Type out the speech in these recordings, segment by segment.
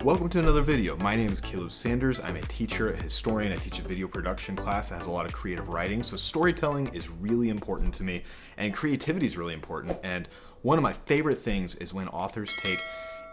Welcome to another video. My name is Caleb Sanders. I'm a teacher, a historian. I teach a video production class that has a lot of creative writing. So storytelling is really important to me, and creativity is really important. And one of my favorite things is when authors take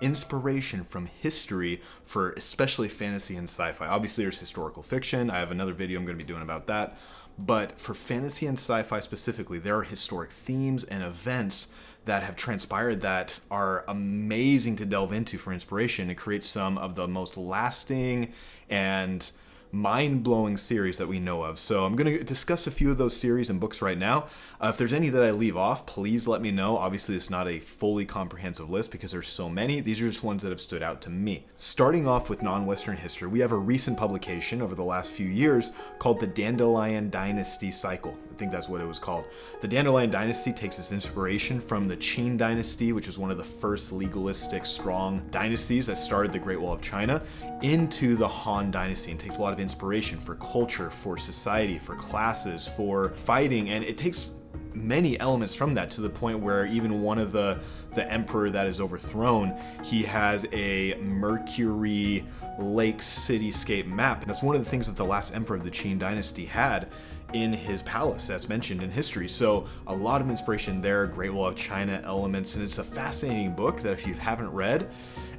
inspiration from history for especially fantasy and sci-fi. Obviously there's historical fiction. I have another video I'm going to be doing about that. But for fantasy and sci-fi specifically, there are historic themes and events that have transpired that are amazing to delve into for inspiration and create some of the most lasting and mind-blowing series that we know of. So I'm going to discuss a few of those series and books right now. If there's any that I leave off, please let me know. Obviously, it's not a fully comprehensive list because there's so many. These are just ones that have stood out to me. Starting off with non-Western history, we have a recent publication over the last few years called the Dandelion Dynasty Cycle. I think that's what it was called. The Dandelion Dynasty takes its inspiration from the Qing Dynasty, which was one of the first legalistic, strong dynasties that started the Great Wall of China, into the Han Dynasty, and takes a lot of inspiration for culture, for society, for classes, for fighting, and it takes many elements from that to the point where even one of the emperor that is overthrown, he has a Mercury lake cityscape map. And that's one of the things that the last emperor of the Qing Dynasty had in his palace, as mentioned in history. So a lot of inspiration there, Great Wall of China elements, and it's a fascinating book that if you haven't read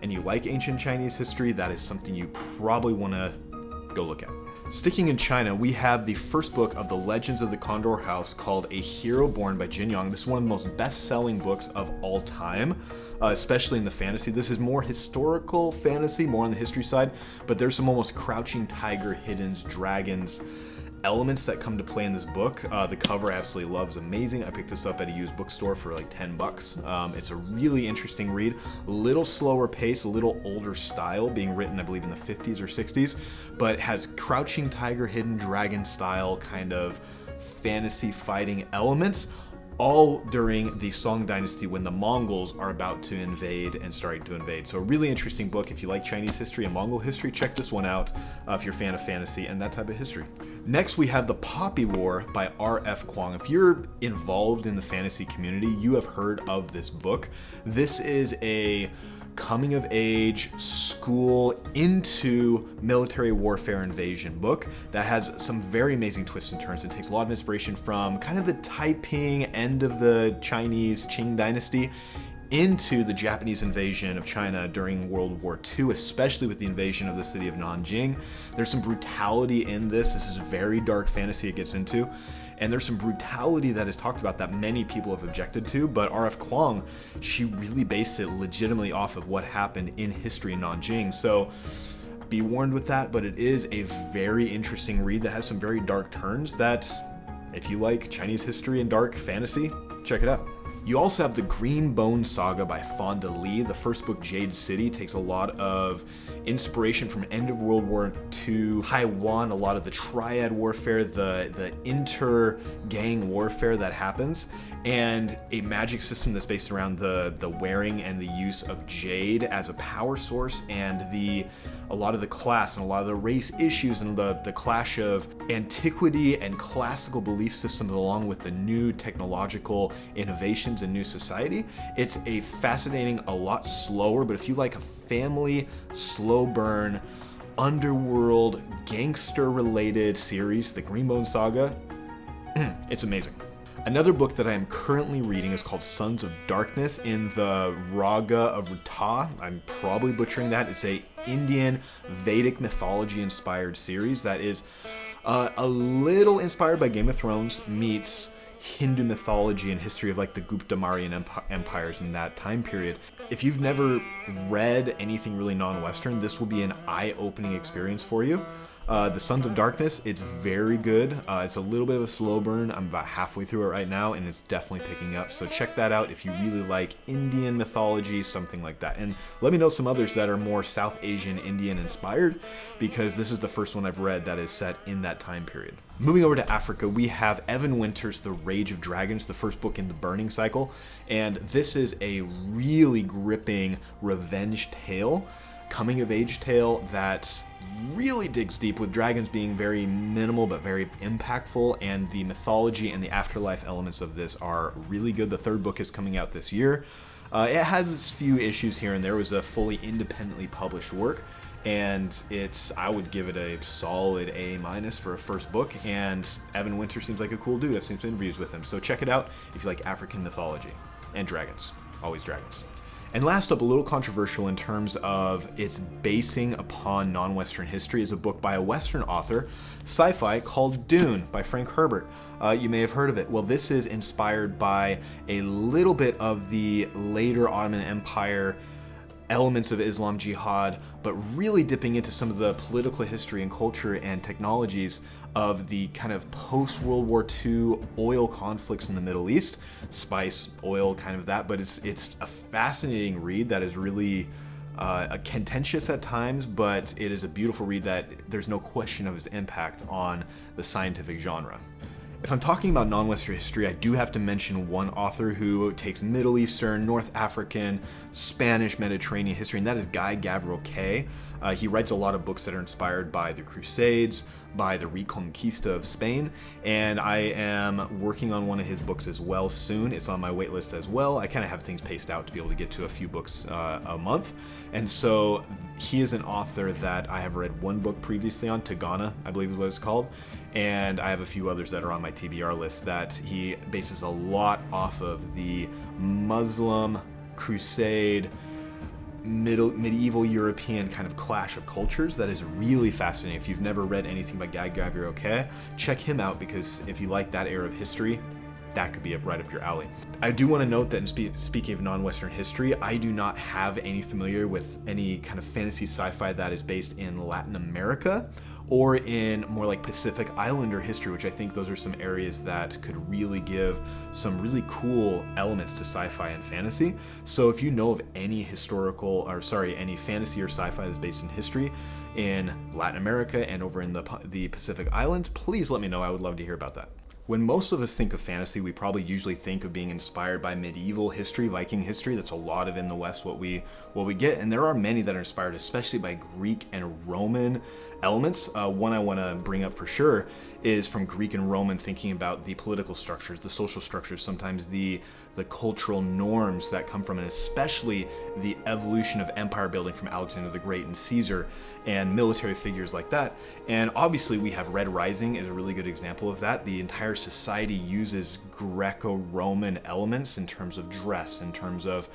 and you like ancient Chinese history, that is something you probably want to go look at. Sticking in China, we have the first book of the Legends of the Condor House called A Hero Born by Jin Yang. This is one of the most best-selling books of all time, especially in the fantasy. This is more historical fantasy, more on the history side, but there's some almost crouching tiger, hidden dragons elements that come to play in this book. The cover I absolutely love, is amazing. I picked this up at a used bookstore for like 10 bucks. It's a really interesting read, a little slower pace, a little older style, being written I believe in the 50s or 60s, but has crouching tiger, hidden dragon style kind of fantasy fighting elements, all during the Song Dynasty when the Mongols are about to invade and starting to invade. So a really interesting book. If you like Chinese history and Mongol history, check this one out if you're a fan of fantasy and that type of history. Next, we have The Poppy War by R.F. Kuang. If you're involved in the fantasy community, you have heard of this book. This is a coming of age school into military warfare invasion book that has some very amazing twists and turns. It takes a lot of inspiration from kind of the Taiping end of the Chinese Qing Dynasty into the Japanese invasion of China during World War II, especially with the invasion of the city of Nanjing. There's some brutality in this. This is very dark fantasy it gets into. And there's some brutality that is talked about that many people have objected to, but R.F. Kuang, she really based it legitimately off of what happened in history in Nanjing. So be warned with that, but it is a very interesting read that has some very dark turns that, if you like Chinese history and dark fantasy, check it out. You also have the Green Bone Saga by Fonda Lee. The first book, Jade City, takes a lot of inspiration from end of World War II Taiwan, a lot of the triad warfare, the inter-gang warfare that happens, and a magic system that's based around the wearing and the use of jade as a power source, and a lot of the class and a lot of the race issues and the clash of antiquity and classical belief systems along with the new technological innovations and new society. It's a fascinating, a lot slower, but if you like a family, slow burn, underworld, gangster-related series, the Green Bone Saga, it's amazing. Another book that I am currently reading is called Sons of Darkness in the Raga of Ruta. I'm probably butchering that. It's a Indian Vedic mythology inspired series that is a little inspired by Game of Thrones meets Hindu mythology and history of like the Gupta Mauryan empires in that time period. If you've never read anything really non-Western, this will be an eye-opening experience for you. The Sons of Darkness, it's very good. It's a little bit of a slow burn. I'm about halfway through it right now, and it's definitely picking up. So check that out if you really like Indian mythology, something like that. And let me know some others that are more South Asian, Indian inspired, because this is the first one I've read that is set in that time period. Moving over to Africa, we have Evan Winter's The Rage of Dragons, the first book in the Burning Cycle. And this is a really gripping revenge tale, coming of age tale that really digs deep, with dragons being very minimal but very impactful, and the mythology and the afterlife elements of this are really good. The third book is coming out this year. It has its few issues here and there. It was a fully independently published work, and I would give it a solid A- for a first book, and Evan Winter seems like a cool dude. I've seen some interviews with him, so check it out if you like African mythology and dragons. Always dragons. And last up, a little controversial in terms of its basing upon non-Western history, is a book by a Western author, Sci-Fi, called Dune by Frank Herbert. You may have heard of it. Well, this is inspired by a little bit of the later Ottoman Empire elements of Islam jihad, but really dipping into some of the political history and culture and technologies of the kind of post-World War II oil conflicts in the Middle East. Spice, oil, kind of that, but it's a fascinating read that is really contentious at times, but it is a beautiful read that there's no question of its impact on the scientific genre. If I'm talking about non-Western history, I do have to mention one author who takes Middle Eastern, North African, Spanish, Mediterranean history, and that is Guy Gavreau Kay. He writes a lot of books that are inspired by the Crusades, by the Reconquista of Spain, and I am working on one of his books as well soon. It's on my wait list as well. I kind of have things paced out to be able to get to a few books a month, and so he is an author that I have read one book previously on, Tagana, I believe is what it's called, and I have a few others that are on my TBR list that he bases a lot off of the Muslim, Crusade, medieval European kind of clash of cultures. That is really fascinating. If you've never read anything by Guy Gavreau Kay, check him out, because if you like that era of history, that could be right up your alley. I do want to note that in speaking of non-Western history, I do not have any familiar with any kind of fantasy sci-fi that is based in Latin America or in more like Pacific Islander history, which I think those are some areas that could really give some really cool elements to sci-fi and fantasy. So if you know of any any fantasy or sci-fi that's based in history in Latin America and over in the Pacific Islands, please let me know. I would love to hear about that. When most of us think of fantasy, we probably usually think of being inspired by medieval history, Viking history. That's a lot of in the West what we get, and there are many that are inspired, especially by Greek and Roman elements. One I want to bring up for sure is from Greek and Roman, thinking about the political structures, the social structures, sometimes the cultural norms that come from it, especially the evolution of empire building from Alexander the Great and Caesar and military figures like that. And obviously we have Red Rising is a really good example of that. The entire society uses Greco-Roman elements in terms of dress, in terms of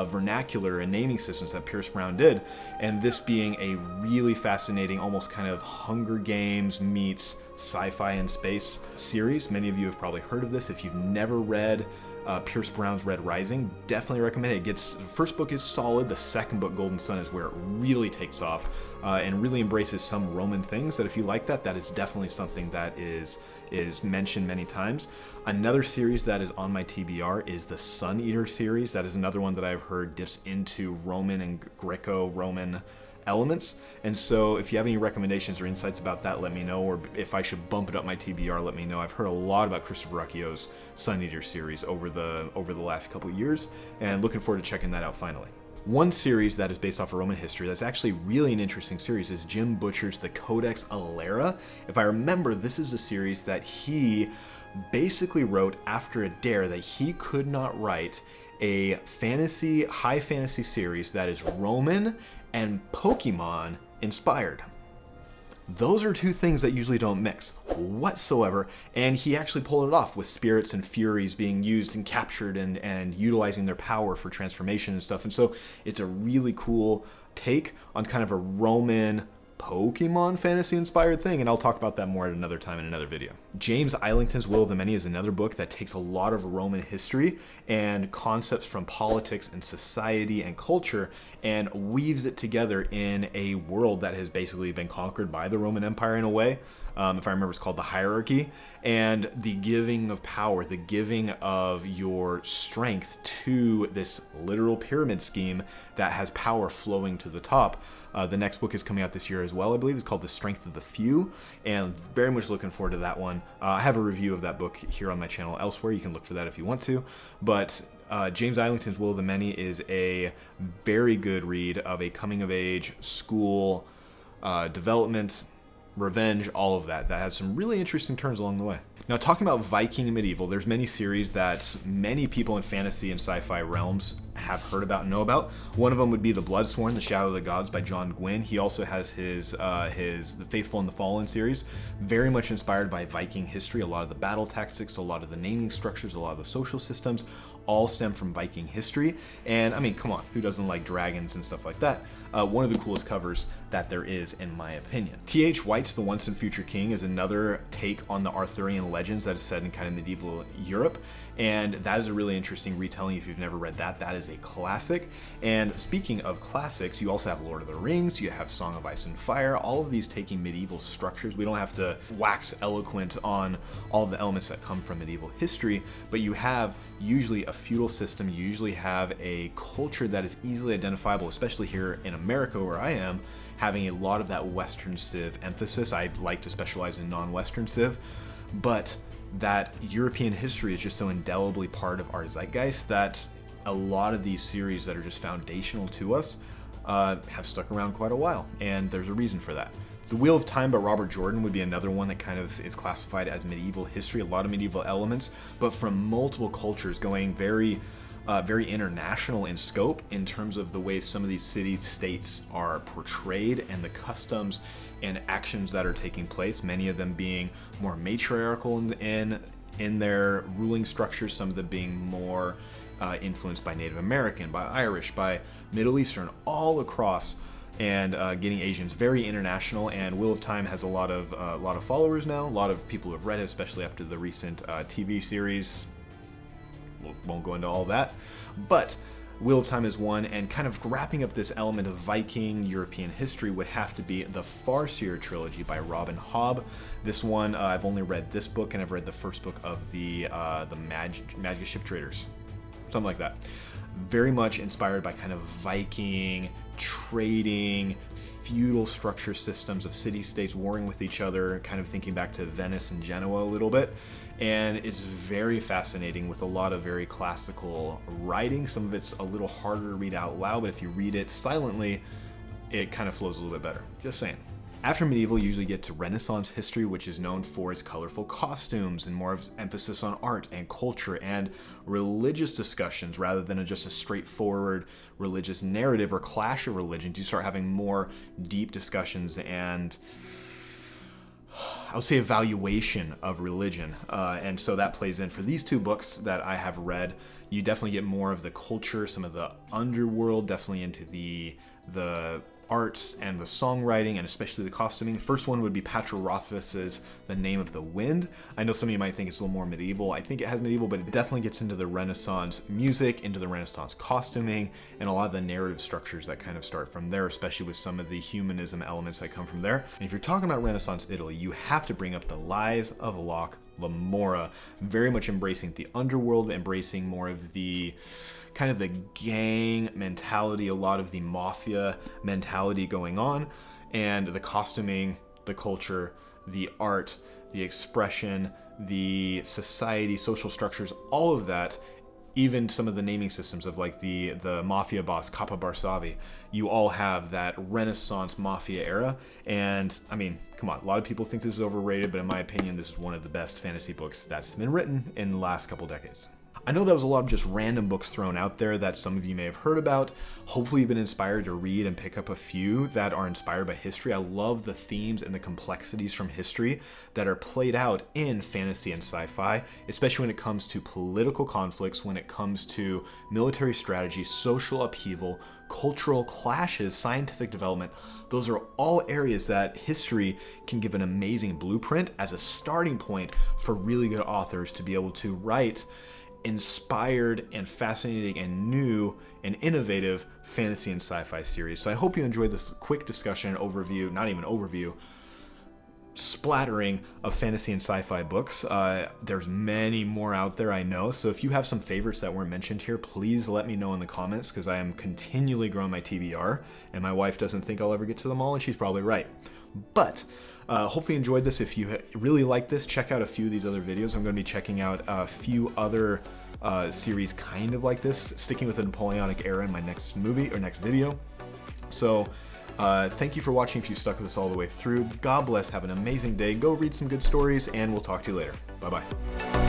vernacular and naming systems that Pierce Brown did, and this being a really fascinating, almost kind of Hunger Games meets sci-fi and space series. Many of you have probably heard of this. If you've never read Pierce Brown's Red Rising, definitely recommend it. The first book is solid. The second book, Golden Sun, is where it really takes off and really embraces some Roman things that if you like that is definitely something that is mentioned many times. Another series that is on my TBR is the Sun Eater series. That is another one that I've heard dips into Roman and Greco-Roman elements. And so if you have any recommendations or insights about that, let me know, or if I should bump it up my TBR, let me know. I've heard a lot about Christopher Ruccio's Sun Eater series over the last couple of years, and looking forward to checking that out finally. One series that is based off of Roman history that's actually really an interesting series is Jim Butcher's The Codex Alera. If I remember, this is a series that he basically wrote after a dare that he could not write a high fantasy series that is Roman and Pokemon inspired. Those are two things that usually don't mix whatsoever, and he actually pulled it off with spirits and furies being used and captured and utilizing their power for transformation and stuff. And so it's a really cool take on kind of a Roman Pokemon fantasy inspired thing, and I'll talk about that more at another time in another video. James Islington's Will of the Many is another book that takes a lot of Roman history and concepts from politics and society and culture and weaves it together in a world that has basically been conquered by the Roman Empire in a way. If I remember, it's called The Hierarchy, and the giving of power, the giving of your strength to this literal pyramid scheme that has power flowing to the top. The next book is coming out this year as well, I believe. It's called The Strength of the Few, and very much looking forward to that one. I have a review of that book here on my channel elsewhere. You can look for that if you want to. But James Islington's Will of the Many is a very good read of a coming-of-age school development revenge, all of that. That has some really interesting turns along the way. Now, talking about Viking and medieval, there's many series that many people in fantasy and sci-fi realms have heard about and know about. One of them would be The Bloodsworn, The Shadow of the Gods by John Gwynne. He also has his The Faithful and the Fallen series, very much inspired by Viking history. A lot of the battle tactics, a lot of the naming structures, a lot of the social systems, all stem from Viking history. And I mean, come on, who doesn't like dragons and stuff like that? One of the coolest covers that there is, in my opinion. T.H. White's The Once and Future King is another take on the Arthurian legends that is set in kind of medieval Europe. And that is a really interesting retelling if you've never read that. That is a classic. And speaking of classics, you also have Lord of the Rings, you have Song of Ice and Fire, all of these taking medieval structures. We don't have to wax eloquent on all of the elements that come from medieval history, but you have usually a feudal system, you usually have a culture that is easily identifiable, especially here in America where I am, having a lot of that Western Civ emphasis. I like to specialize in non-Western Civ, but that European history is just so indelibly part of our zeitgeist that a lot of these series that are just foundational to us have stuck around quite a while, and there's a reason for that. The Wheel of Time by Robert Jordan would be another one that kind of is classified as medieval history, a lot of medieval elements, but from multiple cultures, going very international in scope in terms of the way some of these city-states are portrayed and the customs and actions that are taking place, many of them being more matriarchal in their ruling structures, some of them being more influenced by Native American, by Irish, by Middle Eastern, all across, and getting Asians very international. And Wheel of Time has a lot of followers now, a lot of people who have read it, especially after the recent TV series. Won't go into all that, but Wheel of Time is one, and kind of wrapping up this element of Viking European history would have to be the Farseer trilogy by Robin Hobb. This one, I've only read this book, and I've read the first book of the Magic Ship Traders, something like that. Very much inspired by kind of Viking trading, feudal structure systems of city-states warring with each other, kind of thinking back to Venice and Genoa a little bit. And it's very fascinating with a lot of very classical writing. Some of it's a little harder to read out loud, but if you read it silently, it kind of flows a little bit better. Just saying. After medieval, you usually get to Renaissance history, which is known for its colorful costumes and more of emphasis on art and culture and religious discussions rather than just a straightforward religious narrative or clash of religions. You start having more deep discussions and I would say evaluation of religion, and so that plays in for these two books that I have read. You definitely get more of the culture, some of the underworld, definitely into the arts and the songwriting, and especially the costuming. The first one would be Patra Rothfuss's The Name of the Wind. I know some of you might think it's a little more medieval. I think it has medieval, but it definitely gets into the Renaissance music, into the Renaissance costuming, and a lot of the narrative structures that kind of start from there, especially with some of the humanism elements that come from there. And if you're talking about Renaissance Italy, you have to bring up The Lies of Locke Lamora, very much embracing the underworld, embracing more of the kind of the gang mentality, a lot of the mafia mentality going on, and the costuming, the culture, the art, the expression, the society, social structures, all of that, even some of the naming systems of like the mafia boss, Capa Barsavi, you all have that Renaissance mafia era. And I mean, come on, a lot of people think this is overrated, but in my opinion, this is one of the best fantasy books that's been written in the last couple decades. I know that was a lot of just random books thrown out there that some of you may have heard about. Hopefully you've been inspired to read and pick up a few that are inspired by history. I love the themes and the complexities from history that are played out in fantasy and sci-fi, especially when it comes to political conflicts, when it comes to military strategy, social upheaval, cultural clashes, scientific development. Those are all areas that history can give an amazing blueprint as a starting point for really good authors to be able to write inspired and fascinating and new and innovative fantasy and sci-fi series. So I hope you enjoyed this quick discussion, overview, not even overview, splattering of fantasy and sci-fi books. There's many more out there, I know. So if you have some favorites that weren't mentioned here, please let me know in the comments, because I am continually growing my TBR, and my wife doesn't think I'll ever get to them all, and she's probably right. But hopefully you enjoyed this. If you really like this, check out a few of these other videos. I'm going to be checking out a few other series kind of like this, sticking with the Napoleonic era in my next movie or next video. So Thank you for watching if you stuck with us all the way through. God bless, have an amazing day, go read some good stories, and we'll talk to you later. Bye-bye.